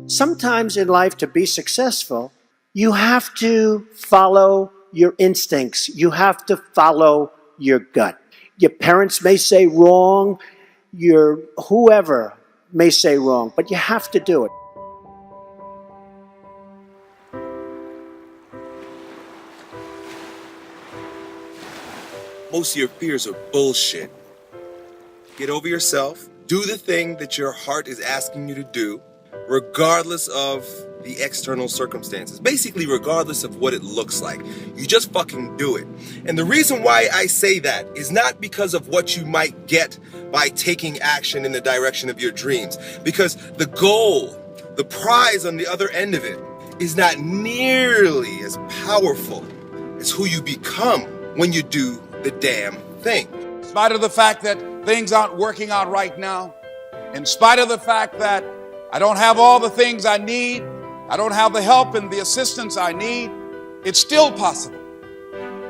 Sometimes in life, to be successful, you have to follow your instincts. You have to follow your gut. Your parents may say wrong, your whoever may say wrong, but you have to do it. Most of your fears are bullshit. Get over yourself. Do the thing that your heart is asking you to do, regardless of the external circumstances. Basically, regardless of what it looks like. You just fucking do it. And the reason why I say that is not because of what you might get by taking action in the direction of your dreams. Because the goal, the prize on the other end of it, is not nearly as powerful as who you become when you do the damn thing. In spite of the fact that things aren't working out right now, in spite of the fact that I don't have all the things I need, I don't have the help and the assistance I need, it's still possible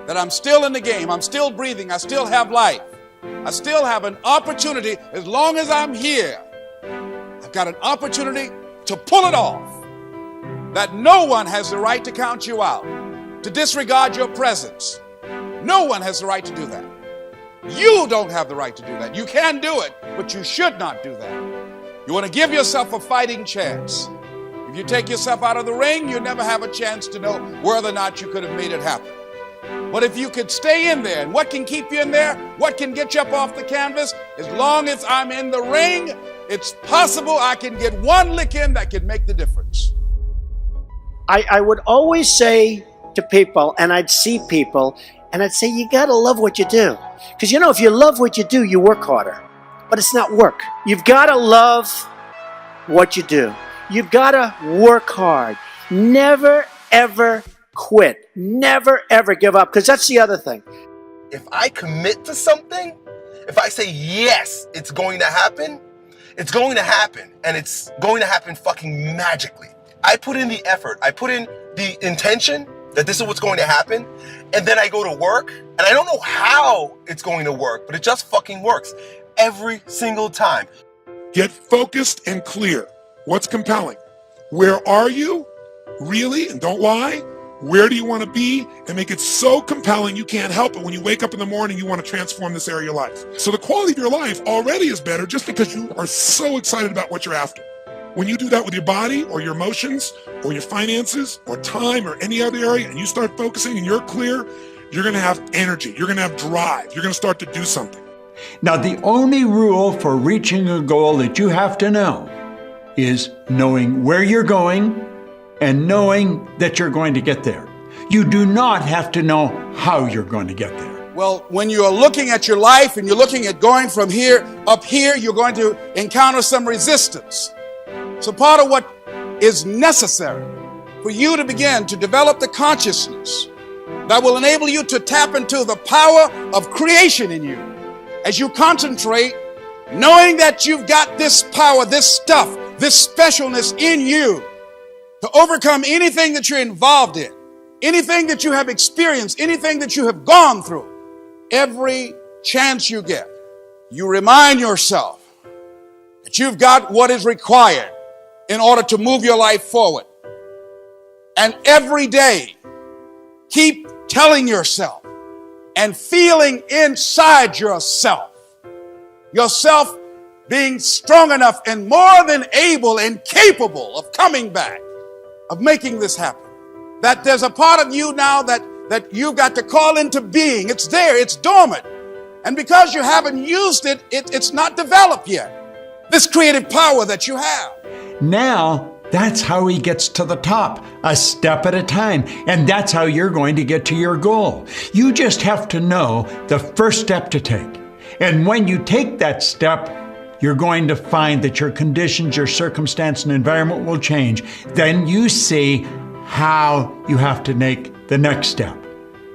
that I'm still in the game, I'm still breathing, I still have life, I still have an opportunity. As long as I'm here, I've got an opportunity to pull it off. That no one has the right to count you out, to disregard your presence. No one has the right to do that. You don't have the right to do that. You can do it, but you should not do that. You want to give yourself a fighting chance. If you take yourself out of the ring, you never have a chance to know whether or not you could have made it happen. But if you could stay in there, and what can keep you in there? What can get you up off the canvas? As long as I'm in the ring, it's possible I can get one lick in that can make the difference. I would always say to people, and I'd see people, and I'd say, you gotta love what you do. Because if you love what you do, you work harder. But it's not work. You've gotta love what you do. You've gotta work hard. Never, ever quit. Never, ever give up. Because that's the other thing. If I commit to something, if I say, yes, it's going to happen, it's going to happen. And it's going to happen fucking magically. I put in the effort. I put in the intention that this is what's going to happen. And then I go to work, and I don't know how it's going to work, but it just fucking works every single time. Get focused and clear. What's compelling? Where are you? Really? And don't lie. Where do you want to be? And make it so compelling you can't help it. When you wake up in the morning, you want to transform this area of your life. So the quality of your life already is better just because you are so excited about what you're after. When you do that with your body or your emotions or your finances or time or any other area, and you start focusing and you're clear, you're going to have energy. You're going to have drive. You're going to start to do something. Now, the only rule for reaching a goal that you have to know is knowing where you're going and knowing that you're going to get there. You do not have to know how you're going to get there. Well, when you're looking at your life and you're looking at going from here up here, you're going to encounter some resistance. So part of what is necessary for you to begin to develop the consciousness that will enable you to tap into the power of creation in you as you concentrate, knowing that you've got this power, this stuff, this specialness in you to overcome anything that you're involved in, anything that you have experienced, anything that you have gone through. Every chance you get, you remind yourself that you've got what is required in order to move your life forward. And every day, keep telling yourself and feeling inside yourself being strong enough and more than able and capable of coming back, of making this happen. That there's a part of you now that you've got to call into being. It's there, it's dormant. And because you haven't used it, it's not developed yet. This creative power that you have. Now, that's how he gets to the top, a step at a time. And that's how you're going to get to your goal. You just have to know the first step to take. And when you take that step, you're going to find that your conditions, your circumstance, and environment will change. Then you see how you have to make the next step.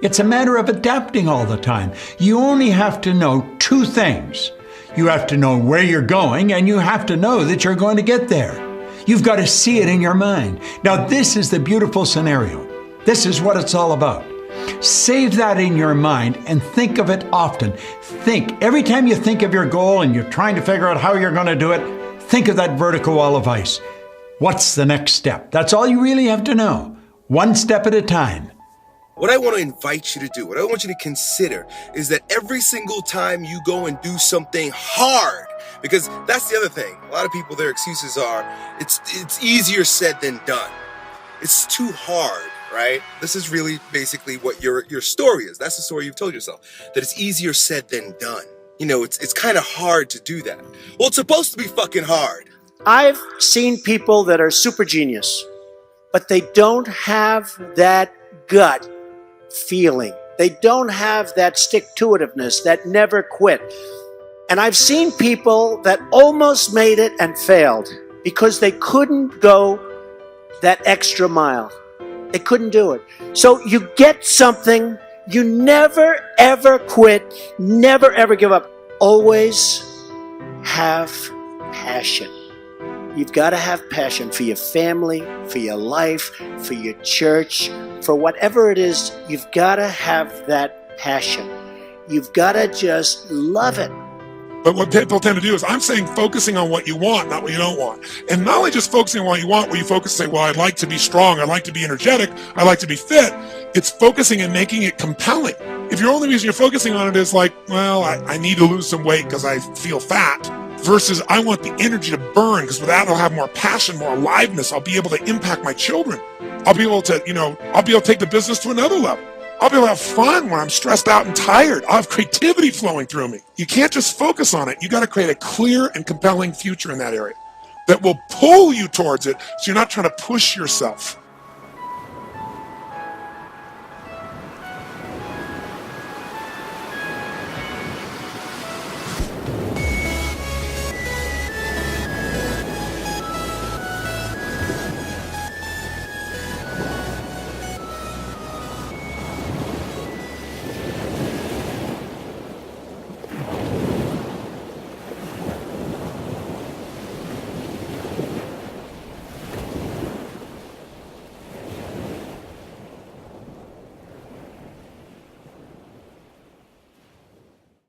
It's a matter of adapting all the time. You only have to know two things. You have to know where you're going, and you have to know that you're going to get there. You've got to see it in your mind. Now, this is the beautiful scenario. This is what it's all about. Save that in your mind and think of it often. Every time you think of your goal and you're trying to figure out how you're going to do it, think of that vertical wall of ice. What's the next step? That's all you really have to know. One step at a time. What I want to invite you to do, what I want you to consider, is that every single time you go and do something hard, because that's the other thing. A lot of people, their excuses are, it's easier said than done. It's too hard, right? This is really basically what your story is. That's the story you've told yourself, that it's easier said than done. You know, it's kind of hard to do that. Well, it's supposed to be fucking hard. I've seen people that are super genius, but they don't have that gut feeling. They don't have that stick-to-itiveness, that never quit. And I've seen people that almost made it and failed because they couldn't go that extra mile. They couldn't do it. So you get something, you never ever quit, never ever give up. Always have passion. You've got to have passion for your family, for your life, for your church, for whatever it is. You've got to have that passion. You've got to just love it. But what people tend to do is, I'm saying focusing on what you want, not what you don't want. And not only just focusing on what you want, where you focus and say, well, I'd like to be strong, I'd like to be energetic, I'd like to be fit. It's focusing and making it compelling. If your only reason you're focusing on it is like, well, I need to lose some weight because I feel fat, versus I want the energy to burn because with that I'll have more passion, more aliveness. I'll be able to impact my children. I'll be able to, I'll be able to take the business to another level. I'll be able to have fun when I'm stressed out and tired. I'll have creativity flowing through me. You can't just focus on it. You got to create a clear and compelling future in that area that will pull you towards it, so you're not trying to push yourself.